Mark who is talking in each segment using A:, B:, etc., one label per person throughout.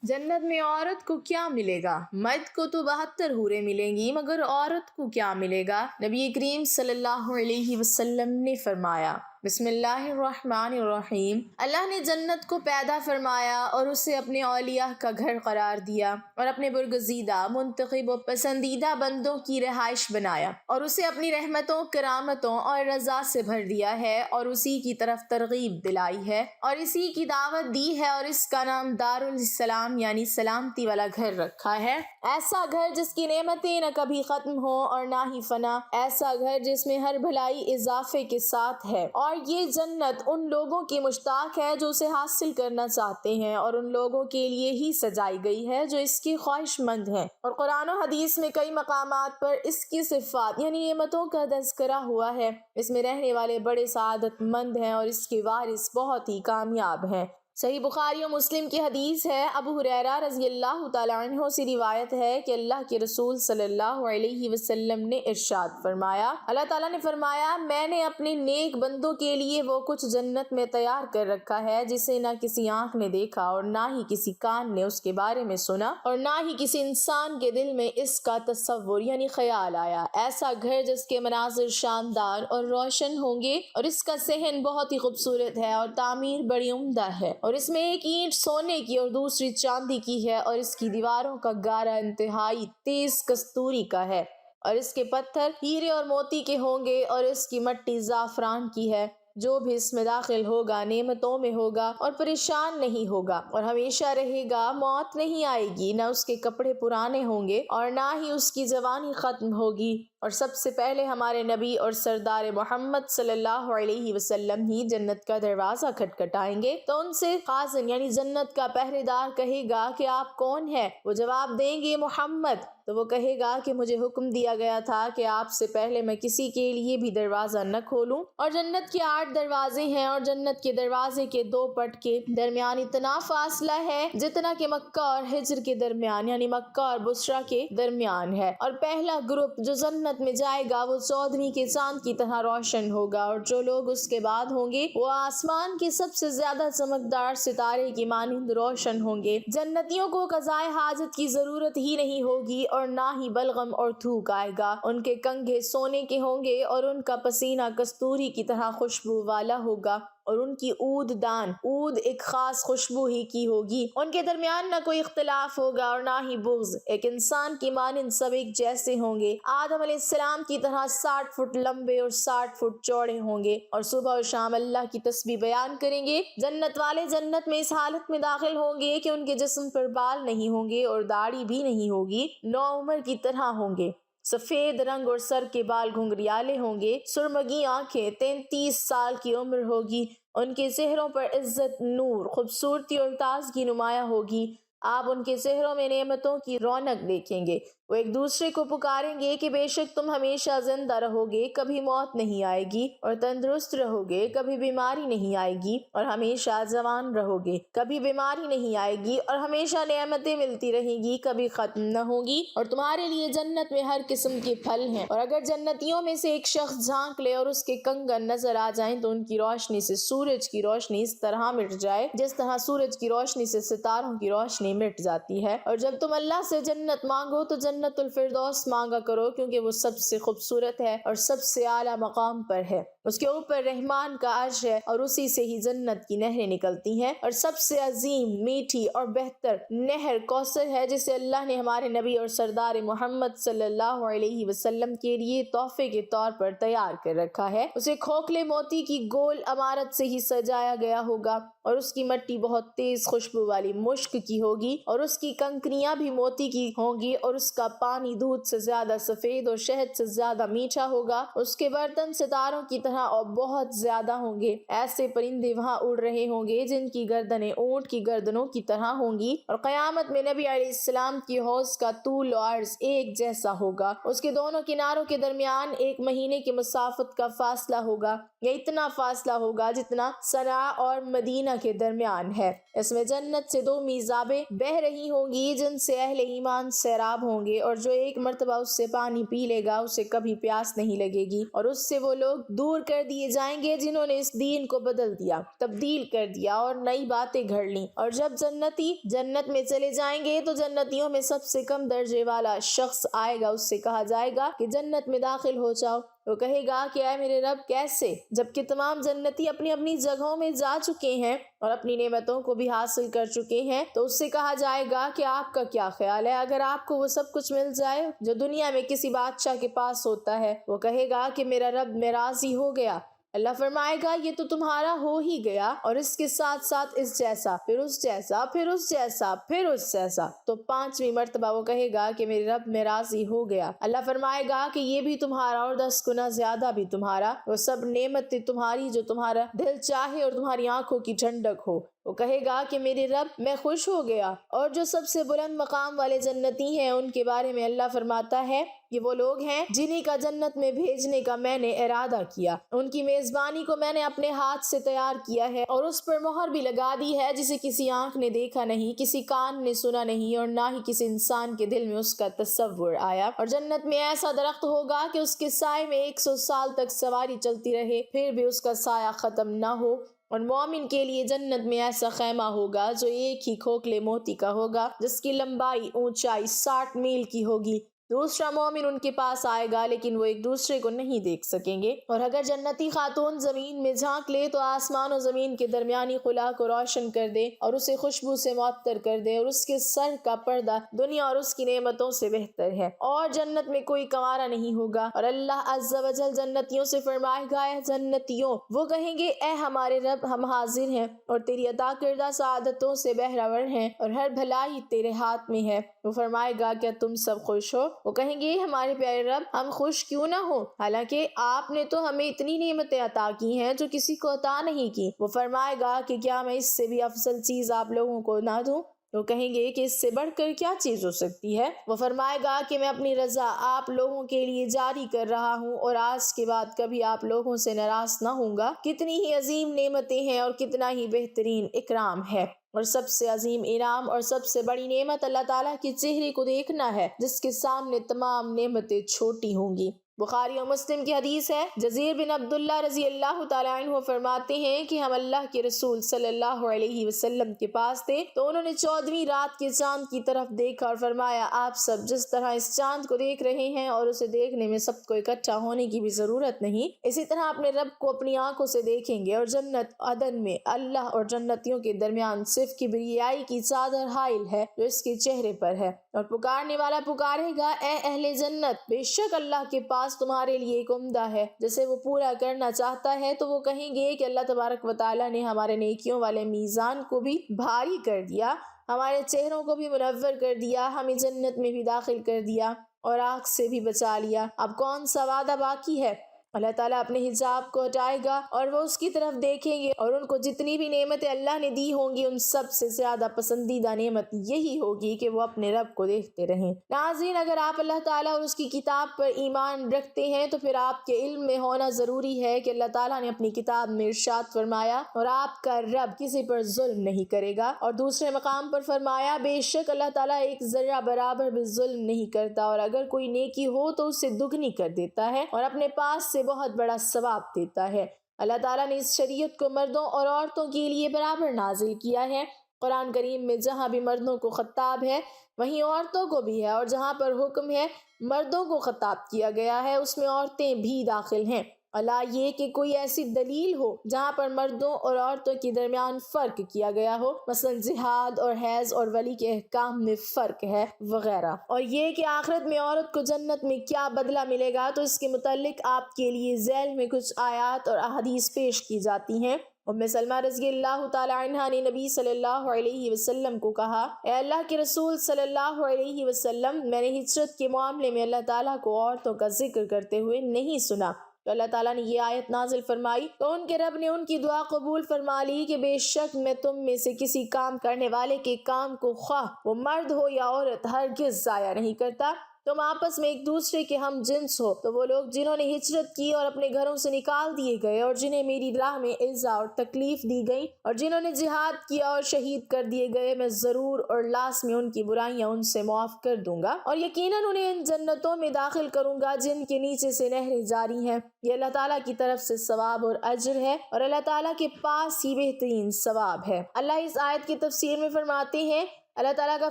A: جنت میں عورت کو کیا ملے گا؟ مرد کو تو 72 حوریں ملیں گی، مگر عورت کو کیا ملے گا؟ نبی کریم صلی اللہ علیہ وسلم نے فرمایا، بسم اللہ الرحمن الرحیم، اللہ نے جنت کو پیدا فرمایا اور اسے اپنے اولیاء کا گھر قرار دیا اور اپنے برگزیدہ، منتخب و پسندیدہ بندوں کی رہائش بنایا اور اسے اپنی رحمتوں، کرامتوں اور رضا سے بھر دیا ہے اور اسی کی طرف ترغیب دلائی ہے اور اسی کی دعوت دی ہے اور اس کا نام دارالسلام یعنی سلامتی والا گھر رکھا ہے۔ ایسا گھر جس کی نعمتیں نہ کبھی ختم ہو اور نہ ہی فنا، ایسا گھر جس میں ہر بھلائی اضافے کے ساتھ ہے، اور یہ جنت ان لوگوں کی مشتاق ہے جو اسے حاصل کرنا چاہتے ہیں اور ان لوگوں کے لیے ہی سجائی گئی ہے جو اس کی خواہش مند ہیں۔ اور قرآن و حدیث میں کئی مقامات پر اس کی صفات یعنی نعمتوں کا تذکرہ ہوا ہے۔ اس میں رہنے والے بڑے سعادت مند ہیں اور اس کے وارث بہت ہی کامیاب ہیں۔ صحیح بخاری و مسلم کی حدیث ہے، ابو ہریرہ رضی اللہ تعالیٰ عنہ سے روایت ہے کہ اللہ کے رسول صلی اللہ علیہ وسلم نے ارشاد فرمایا، اللہ تعالیٰ نے فرمایا، میں نے اپنے نیک بندوں کے لیے وہ کچھ جنت میں تیار کر رکھا ہے جسے نہ کسی آنکھ نے دیکھا اور نہ ہی کسی کان نے اس کے بارے میں سنا اور نہ ہی کسی انسان کے دل میں اس کا تصور یعنی خیال آیا۔ ایسا گھر جس کے مناظر شاندار اور روشن ہوں گے اور اس کا صحن بہت ہی خوبصورت ہے اور تعمیر بڑی عمدہ ہے، اور اس میں ایک اینٹ سونے کی اور دوسری چاندی کی ہے، اور اس کی دیواروں کا گارا انتہائی تیز کستوری کا ہے، اور اس کے پتھر ہیرے اور موتی کے ہوں گے، اور اس کی مٹی زعفران کی ہے۔ جو بھی اس میں داخل ہوگا نعمتوں میں ہوگا اور پریشان نہیں ہوگا اور ہمیشہ رہے گا، موت نہیں آئے گی، نہ اس کے کپڑے پرانے ہوں گے اور نہ ہی اس کی جوانی ختم ہوگی۔ اور سب سے پہلے ہمارے نبی اور سردار محمد صلی اللہ علیہ وسلم ہی جنت کا دروازہ کھٹکھٹائیں گے تو ان سے خازن یعنی جنت کا پہرے دار کہے گا کہ آپ کون ہیں؟ وہ جواب دیں گے محمد، تو وہ کہے گا کہ مجھے حکم دیا گیا تھا کہ آپ سے پہلے میں کسی کے لیے بھی دروازہ نہ کھولوں۔ اور جنت کے 8 دروازے ہیں اور جنت کے دروازے کے 2 پٹ کے درمیان اتنا فاصلہ ہے جتنا کہ مکہ اور ہجر کے درمیان یعنی مکہ اور بصرہ کے درمیان ہے۔ اور پہلا گروپ جو جنت میں جائے گا وہ 14ویں کے چاند کی طرح روشن ہوگا، اور جو لوگ اس کے بعد ہوں گے وہ آسمان کے سب سے زیادہ چمکدار ستارے کی مانند روشن ہوں گے۔ جنتیوں کو قضائے حاجت کی ضرورت ہی نہیں ہوگی اور نہ ہی بلغم اور تھوک آئے گا۔ ان کے کنگھے سونے کے ہوں گے اور ان کا پسینہ کستوری کی طرح خوشبو والا ہوگا، اور ان کی عود ایک خاص خوشبو ہی کی ہوگی۔ ان کے درمیان نہ کوئی اختلاف ہوگا اور نہ ہی بغض، ایک انسان کی مانند سب ایک جیسے ہوں گے۔ آدم علیہ السلام کی طرح 60 فٹ لمبے اور 60 فٹ چوڑے ہوں گے، اور صبح اور شام اللہ کی تسبیح بیان کریں گے۔ جنت والے جنت میں اس حالت میں داخل ہوں گے کہ ان کے جسم پر بال نہیں ہوں گے اور داڑھی بھی نہیں ہوگی، نوعمر کی طرح ہوں گے، سفید رنگ اور سر کے بال گھنگریالے ہوں گے، سرمگی آنکھیں، 33 سال کی عمر ہوگی، ان کے چہروں پر عزت، نور، خوبصورتی اور تازگی نمایاں ہوگی۔ آپ ان کے چہروں میں نعمتوں کی رونق دیکھیں گے۔ وہ ایک دوسرے کو پکاریں گے کہ بے شک تم ہمیشہ زندہ رہو گے، کبھی موت نہیں آئے گی، اور تندرست رہو گے، کبھی بیماری نہیں آئے گی، اور ہمیشہ جوان رہو گے، کبھی بیماری نہیں آئے گی، اور ہمیشہ نعمتیں ملتی رہیں گی، کبھی ختم نہ ہوگی، اور تمہارے لیے جنت میں ہر قسم کے پھل ہیں۔ اور اگر جنتیوں میں سے ایک شخص جھانک لے اور اس کے کنگن نظر آ جائیں تو ان کی روشنی سے سورج کی روشنی اس طرح مٹ جائے جس طرح سورج کی روشنی سے ستاروں کی روشنی مٹ جاتی ہے۔ اور جب تم اللہ سے جنت مانگو تو جنت الفردوس مانگا کرو، کیونکہ وہ سب سے خوبصورت ہے اور سب سے اعلیٰ مقام پر ہے۔ اس کے اوپر رحمان کا عرش ہے اور اسی سے ہی جنت کی نہریں نکلتی ہیں، اور سب سے عظیم، میٹھی اور بہتر نہر کوثر ہے جسے اللہ نے ہمارے نبی اور سردار محمد صلی اللہ علیہ وسلم کے لیے تحفے کے طور پر تیار کر رکھا ہے۔ اسے کھوکھلے موتی کی گول عمارت سے ہی سجایا گیا ہوگا، اور اس کی مٹی بہت تیز خوشبو والی مشک کی ہوگی، اور اس کی کنکریاں بھی موتی کی ہوں گی، اور اس کا پانی دودھ سے زیادہ سفید اور شہد سے زیادہ میٹھا ہوگا۔ اس کے برتن ستاروں کی طرح اور بہت زیادہ ہوں گے۔ ایسے پرندے وہاں اڑ رہے ہوں گے جن کی گردنیں اونٹ کی گردنوں کی طرح ہوں گی، اور قیامت میں نبی علیہ السلام کی حوض کا طول و عرض ایک جیسا ہوگا۔ اس کے دونوں کناروں کے درمیان 1 مہینے کی مسافت کا فاصلہ ہوگا، یا اتنا فاصلہ ہوگا جتنا صنعاء اور مدینہ کے درمیان ہے۔ اس میں جنت سے 2 میزابیں بہ رہی ہوں گی جن سے اہل ایمان سیراب ہوں گے، اور جو ایک مرتبہ اس سے پانی پی لے گا اسے کبھی پیاس نہیں لگے گی، اور اس سے وہ لوگ دور کر دیے جائیں گے جنہوں نے اس دین کو بدل دیا، تبدیل کر دیا اور نئی باتیں گھڑ لیں۔ اور جب جنتی جنت میں چلے جائیں گے تو جنتیوں میں سب سے کم درجے والا شخص آئے گا، اس سے کہا جائے گا کہ جنت میں داخل ہو جاؤ۔ وہ کہے گا کہ اے میرے رب کیسے، جبکہ تمام جنتی اپنی اپنی جگہوں میں جا چکے ہیں اور اپنی نعمتوں کو بھی حاصل کر چکے ہیں۔ تو اس سے کہا جائے گا کہ آپ کا کیا خیال ہے اگر آپ کو وہ سب کچھ مل جائے جو دنیا میں کسی بادشاہ کے پاس ہوتا ہے؟ وہ کہے گا کہ میرا رب میں راضی ہو گیا۔ اللہ فرمائے گا یہ تو تمہارا ہو ہی گیا، اور اس کے ساتھ ساتھ اس جیسا، پھر اس جیسا، پھر اس جیسا، پھر اس جیسا۔ تو 5ویں مرتبہ وہ کہے گا کہ میرے رب میں راضی ہو گیا۔ اللہ فرمائے گا کہ یہ بھی تمہارا اور 10 گنا زیادہ بھی تمہارا، وہ سب نعمتیں تمہاری جو تمہارا دل چاہے اور تمہاری آنکھوں کی ٹھنڈک ہو۔ وہ کہے گا کہ میرے رب میں خوش ہو گیا۔ اور جو سب سے بلند مقام والے جنتی ہیں ان کے بارے میں اللہ فرماتا ہے یہ وہ لوگ ہیں جنہیں کا جنت میں بھیجنے کا میں نے ارادہ کیا، ان کی میزبانی کو میں نے اپنے ہاتھ سے تیار کیا ہے اور اس پر مہر بھی لگا دی ہے جسے کسی آنکھ نے دیکھا نہیں، کسی کان نے سنا نہیں، اور نہ ہی کسی انسان کے دل میں اس کا تصور آیا۔ اور جنت میں ایسا درخت ہوگا کہ اس کے سائے میں 100 سال تک سواری چلتی رہے پھر بھی اس کا سایہ ختم نہ ہو۔ اور مومن کے لیے جنت میں ایسا خیمہ ہوگا جو ایک ہی کھوکھلے موتی کا ہوگا، جس کی لمبائی اونچائی 60 میل کی ہوگی۔ دوسرا مومن ان کے پاس آئے گا لیکن وہ ایک دوسرے کو نہیں دیکھ سکیں گے۔ اور اگر جنتی خاتون زمین میں جھانک لے تو آسمان و زمین کے درمیانی خلا کو روشن کر دے اور اسے خوشبو سے معطر کر دے، اور اس کے سر کا پردہ دنیا اور اس کی نعمتوں سے بہتر ہے، اور جنت میں کوئی کنوارا نہیں ہوگا۔ اور اللہ عز و جل جنتیوں سے فرمائے گا اے جنتیوں، وہ کہیں گے اے ہمارے رب ہم حاضر ہیں اور تیری عطا کردہ سعادتوں سے بہرور ہیں اور ہر بھلائی تیرے ہاتھ میں ہے۔ وہ فرمائے گا کیا تم سب خوش ہو؟ وہ کہیں گے ہمارے پیارے رب ہم خوش کیوں نہ ہوں، حالانکہ آپ نے تو ہمیں اتنی نعمتیں عطا کی ہیں جو کسی کو عطا نہیں کی۔ وہ فرمائے گا کہ کیا میں اس سے بھی افضل چیز آپ لوگوں کو نہ دوں؟ وہ کہیں گے کہ اس سے بڑھ کر کیا چیز ہو سکتی ہے؟ وہ فرمائے گا کہ میں اپنی رضا آپ لوگوں کے لیے جاری کر رہا ہوں اور آج کے بعد کبھی آپ لوگوں سے ناراض نہ ہوں گا۔ کتنی ہی عظیم نعمتیں ہیں اور کتنا ہی بہترین اکرام ہے، اور سب سے عظیم انعام اور سب سے بڑی نعمت اللہ تعالیٰ کے چہرے کو دیکھنا ہے جس کے سامنے تمام نعمتیں چھوٹی ہوں گی۔ بخاری اور مسلم کی حدیث ہے، جزیر بن عبداللہ رضی اللہ تعالیٰ عنہ فرماتے ہیں کہ ہم اللہ کے رسول صلی اللہ علیہ وسلم کے پاس تھے تو انہوں نے 14ویں رات کے چاند کی طرف دیکھا اور فرمایا آپ سب جس طرح اس چاند کو دیکھ رہے ہیں اور اسے دیکھنے میں سب کو اکٹھا ہونے کی بھی ضرورت نہیں، اسی طرح اپنے رب کو اپنی آنکھوں سے دیکھیں گے۔ اور جنت عدن میں اللہ اور جنتیوں کے درمیان صرف کبریائی کی چادر حائل ہے جو اس کے چہرے پر ہے، اور پکارنے والا پکارے گا اے اہل جنت، بے شک اللہ کے پاس تمہارے لیے ایک عمدہ ہے جسے وہ پورا کرنا چاہتا ہے۔ تو وہ کہیں گے کہ اللہ تبارک و تعالیٰ نے ہمارے نیکیوں والے میزان کو بھی بھاری کر دیا، ہمارے چہروں کو بھی منور کر دیا، ہمیں جنت میں بھی داخل کر دیا اور آگ سے بھی بچا لیا، اب کون سا وعدہ باقی ہے؟ اللہ تعالیٰ اپنے حجاب کو ہٹائے گا اور وہ اس کی طرف دیکھیں گے اور ان کو جتنی بھی نعمتیں اللہ نے دی ہوں گی ان سب سے زیادہ پسندیدہ نعمت یہی ہوگی کہ وہ اپنے رب کو دیکھتے رہیں۔ ناظرین، اگر آپ اللہ تعالیٰ اور اس کی کتاب پر ایمان رکھتے ہیں تو پھر آپ کے علم میں ہونا ضروری ہے کہ اللہ تعالیٰ نے اپنی کتاب میں ارشاد فرمایا اور آپ کا رب کسی پر ظلم نہیں کرے گا، اور دوسرے مقام پر فرمایا بے شک اللہ تعالیٰ ایک ذرہ برابر بھی ظلم نہیں کرتا، اور اگر کوئی نیکی ہو تو اسے دگنی کر دیتا ہے اور اپنے پاس سے بہت بڑا ثواب دیتا ہے۔ اللہ تعالیٰ نے اس شریعت کو مردوں اور عورتوں کے لیے برابر نازل کیا ہے۔ قرآن کریم میں جہاں بھی مردوں کو خطاب ہے وہیں عورتوں کو بھی ہے، اور جہاں پر حکم ہے مردوں کو خطاب کیا گیا ہے اس میں عورتیں بھی داخل ہیں۔ اللہ یہ کہ کوئی ایسی دلیل ہو جہاں پر مردوں اور عورتوں کے درمیان فرق کیا گیا ہو، مثلا جہاد اور حیض اور ولی کے احکام میں فرق ہے وغیرہ، اور یہ کہ آخرت میں عورت کو جنت میں کیا بدلہ ملے گا، تو اس کے متعلق آپ کے لیے ذیل میں کچھ آیات اور احادیث پیش کی جاتی ہیں۔ ام سلمہ رضی اللہ تعالی عنہا نے نبی صلی اللہ علیہ وسلم کو کہا اے اللہ کے رسول صلی اللہ علیہ وسلم، میں نے ہجرت کے معاملے میں اللہ تعالیٰ کو عورتوں کا ذکر کرتے ہوئے نہیں سنا، تو اللہ تعالیٰ نے یہ آیت نازل فرمائی تو ان کے رب نے ان کی دعا قبول فرما لی کہ بے شک میں تم میں سے کسی کام کرنے والے کے کام کو خواہ وہ مرد ہو یا عورت ہرگز ضائع نہیں کرتا۔ تم آپس میں ایک دوسرے کے ہم جنس ہو۔ تو وہ لوگ جنہوں نے ہجرت کی اور اپنے گھروں سے نکال دیے گئے اور جنہیں میری راہ میں ایذا اور تکلیف دی گئی اور جنہوں نے جہاد کیا اور شہید کر دیے گئے، میں ضرور اور لازمی ان کی برائیاں ان سے معاف کر دوں گا، اور یقیناً انہیں ان جنتوں میں داخل کروں گا جن کے نیچے سے نہریں جاری ہیں۔ یہ اللہ تعالیٰ کی طرف سے ثواب اور اجر ہے، اور اللہ تعالیٰ کے پاس ہی بہترین ثواب ہے۔ اللہ اس آیت کی تفسیر میں فرماتے ہیں، اللہ تعالیٰ کا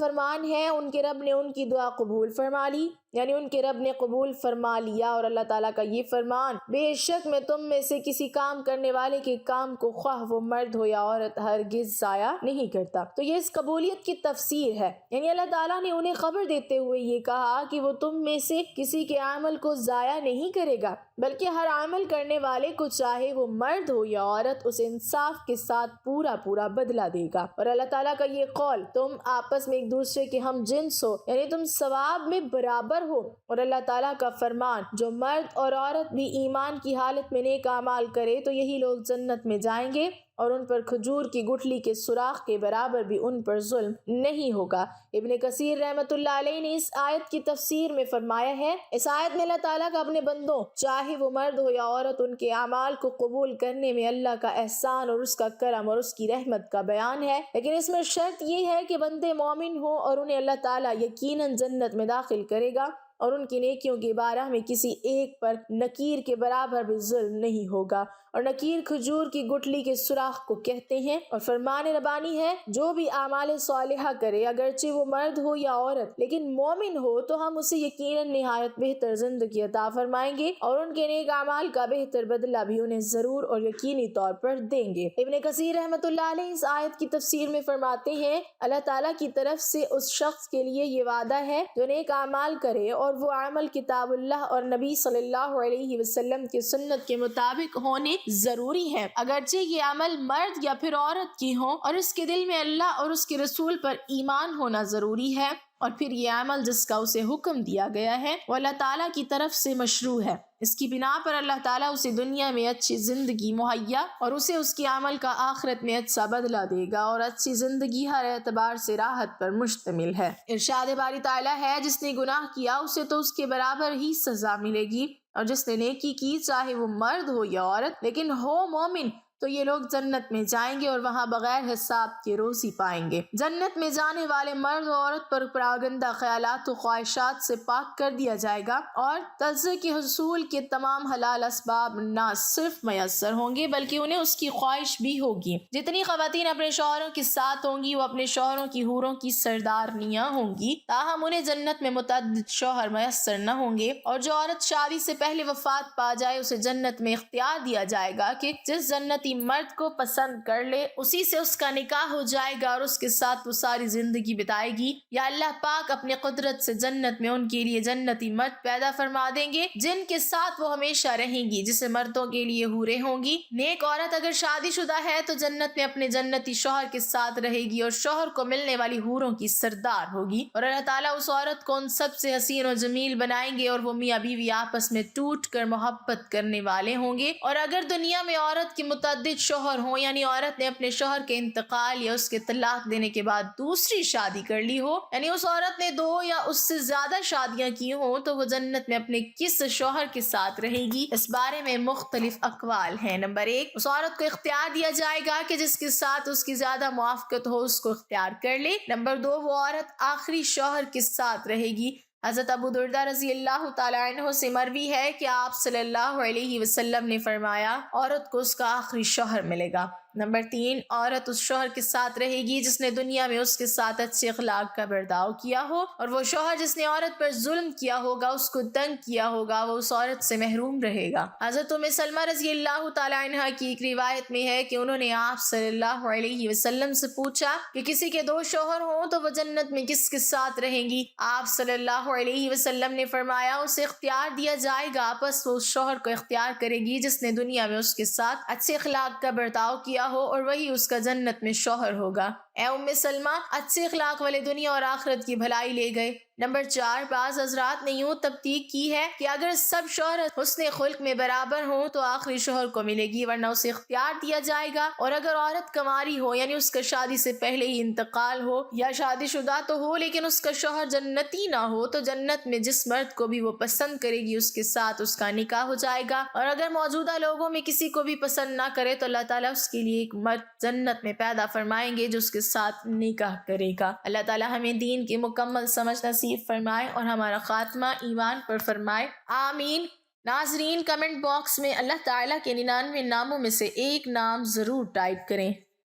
A: فرمان ہے، ان کے رب نے ان کی دعا قبول فرما لی، یعنی ان کے رب نے قبول فرما لیا، اور اللہ تعالیٰ کا یہ فرمان، بے شک میں تم میں سے کسی کام کرنے والے کے کام کو خواہ وہ مرد ہو یا عورت ہرگز ضائع نہیں کرتا۔ تو یہ اس قبولیت کی تفسیر ہے، یعنی اللہ تعالیٰ نے انہیں خبر دیتے ہوئے یہ کہا کہ وہ تم میں سے کسی کے عمل کو ضائع نہیں کرے گا، بلکہ ہر عمل کرنے والے کو چاہے وہ مرد ہو یا عورت اسے انصاف کے ساتھ پورا بدلہ دے گا۔ اور اللہ تعالیٰ کا یہ قول، تم آپس میں ایک دوسرے کے ہم جنس ہو، یعنی تم ثواب میں برابر ہو، اور اللہ تعالیٰ کا فرمان، جو مرد اور عورت بھی ایمان کی حالت میں نیک اعمال کرے تو یہی لوگ جنت میں جائیں گے، اور ان پر کھجور کی گٹھلی کے سوراخ کے برابر بھی ان پر ظلم نہیں ہوگا۔ ابن کثیر رحمۃ اللہ علیہ نے اس آیت کی تفسیر میں فرمایا ہے، اس آیت میں اللہ تعالیٰ کا اپنے بندوں، چاہے وہ مرد ہو یا عورت، ان کے اعمال کو قبول کرنے میں اللہ کا احسان اور اس کا کرم اور اس کی رحمت کا بیان ہے، لیکن اس میں شرط یہ ہے کہ بندے مومن ہوں اور انہیں اللہ تعالیٰ یقیناً جنت میں داخل کرے گا، اور ان کی نیکیوں کے بارے میں کسی ایک پر نکیر کے برابر بھی ظلم نہیں ہوگا۔ اور نکیر کھجور کی گٹھلی کے سوراخ کو کہتے ہیں، اور فرمان ربانی ہے، جو بھی اعمال صالحہ کرے، اگرچہ وہ مرد ہو یا عورت، لیکن مومن ہو، تو ہم اسے یقیناً نہایت بہتر زندگی عطا فرمائیں گے، اور ان کے نیک اعمال کا بہتر بدلہ بھی انہیں ضرور اور یقینی طور پر دیں گے۔ ابن کثیر رحمۃ اللہ علیہ اس آیت کی تفسیر میں فرماتے ہیں، اللہ تعالیٰ کی طرف سے اس شخص کے لیے یہ وعدہ ہے جو نیک اعمال کرے اور وہ عمل کتاب اللہ اور نبی صلی اللہ علیہ وسلم کی سنت کے مطابق ہونے ضروری ہے، اگرچہ یہ عمل مرد یا پھر عورت کی ہو، اور اس کے دل میں اللہ اور اس کے رسول پر ایمان ہونا ضروری ہے، اور پھر یہ عمل جس کا اسے حکم دیا گیا ہے وہ اللہ تعالیٰ کی طرف سے مشروع ہے۔ اس کی بنا پر اللہ تعالیٰ اسے دنیا میں اچھی زندگی مہیا اور اسے اس کے عمل کا آخرت میں اچھا بدلہ دے گا، اور اچھی زندگی ہر اعتبار سے راحت پر مشتمل ہے۔ ارشاد باری تعالیٰ ہے، جس نے گناہ کیا اسے تو اس کے برابر ہی سزا ملے گی، اور جس نے نیکی کی، چاہے وہ مرد ہو یا عورت، لیکن ہو مومن، تو یہ لوگ جنت میں جائیں گے اور وہاں بغیر حساب کے روزی پائیں گے۔ جنت میں جانے والے مرد و عورت پر پراگندہ خیالات و خواہشات سے پاک کر دیا جائے گا، اور تجزیے کے حصول کے تمام حلال اسباب نہ صرف میسر ہوں گے بلکہ انہیں اس کی خواہش بھی ہوگی۔ جتنی خواتین اپنے شوہروں کے ساتھ ہوں گی وہ اپنے شوہروں کی حوروں کی سردارنیاں ہوں گی، تاہم انہیں جنت میں متعدد شوہر میسر نہ ہوں گے۔ اور جو عورت شادی سے پہلے وفات پا جائے اسے جنت میں اختیار دیا جائے گا کہ جس جنتی مرد کو پسند کر لے اسی سے اس کا نکاح ہو جائے گا اور اس کے ساتھ وہ ساری زندگی بتائے گی، یا اللہ پاک اپنے قدرت سے جنت میں ان کے لیے جنتی مرد پیدا فرما دیں گے جن کے ساتھ وہ ہمیشہ رہیں گی، جسے مردوں کے لیے حوریں ہوں گی۔ نیک عورت اگر شادی شدہ ہے تو جنت میں اپنے جنتی شوہر کے ساتھ رہے گی اور شوہر کو ملنے والی حوروں کی سردار ہوگی، اور اللہ تعالیٰ اس عورت کو ان سب سے حسین و جمیل بنائیں گے، اور وہ میاں بیوی آپس میں ٹوٹ کر محبت کرنے والے ہوں گے۔ اور اگر دنیا میں عورت کی متعدد شوہر ہوں، یعنی عورت نے اپنے شوہر کے انتقال یا اس کے طلاق دینے کے بعد دوسری شادی کر لی ہو، یعنی اس عورت نے 2 یا اس سے زیادہ شادیاں کی ہوں، تو وہ جنت میں اپنے کس شوہر کے ساتھ رہے گی؟ اس بارے میں مختلف اقوال ہیں۔ نمبر 1، اس عورت کو اختیار دیا جائے گا کہ جس کے ساتھ اس کی زیادہ موافقت ہو اس کو اختیار کر لے۔ نمبر 2، وہ عورت آخری شوہر کے ساتھ رہے گی۔ حضرت ابو درداء رضی اللہ تعالیٰ عنہ سے مروی ہے کہ آپ صلی اللہ علیہ وسلم نے فرمایا، عورت کو اس کا آخری شوہر ملے گا۔ نمبر 3، عورت اس شوہر کے ساتھ رہے گی جس نے دنیا میں اس کے ساتھ اچھے اخلاق کا برتاؤ کیا ہو، اور وہ شوہر جس نے عورت پر ظلم کیا ہوگا، اس کو تنگ کیا ہوگا، وہ اس عورت سے محروم رہے گا۔ حضرت ام سلمہ رضی اللہ تعالیٰ عنہ کی ایک روایت میں ہے کہ انہوں نے آپ صلی اللہ علیہ وسلم سے پوچھا کہ کسی کے 2 شوہر ہوں تو وہ جنت میں کس کے ساتھ رہیں گی؟ آپ صلی اللہ علیہ وسلم نے فرمایا، اسے اختیار دیا جائے گا، پس وہ اس شوہر کو اختیار کرے گی جس نے دنیا میں اس کے ساتھ اچھے اخلاق کا برتاؤ کیا ہو، اور وہی اس کا جنت میں شوہر ہوگا۔ اے ام سلمہ، اچھے اخلاق والے دنیا اور آخرت کی بھلائی لے گئے۔ نمبر 4، بعض حضرات نے یوں تبتیق کی ہے کہ اگر سب شوہر حسن خلق میں برابر ہوں تو آخری شوہر کو ملے گی، ورنہ اسے اختیار دیا جائے گا، اور اگر عورت کنواری ہو یعنی اس کا شادی سے پہلے ہی انتقال ہو، یا شادی شدہ تو ہو لیکن اس کا شوہر جنتی نہ ہو، تو جنت میں جس مرد کو بھی وہ پسند کرے گی اس کے ساتھ اس کا نکاح ہو جائے گا، اور اگر موجودہ لوگوں میں کسی کو بھی پسند نہ کرے تو اللہ تعالیٰ اس کے لیے ایک مرد جنت میں پیدا فرمائیں گے جو اس کے ساتھ نکاح کرے گا۔ اللہ تعالیٰ ہمیں دین کی مکمل سمجھ نصیب فرمائے اور ہمارا خاتمہ ایمان پر فرمائے، آمین۔ ناظرین، کمنٹ باکس میں اللہ تعالیٰ کے 99 ناموں میں سے ایک نام ضرور ٹائپ کریں۔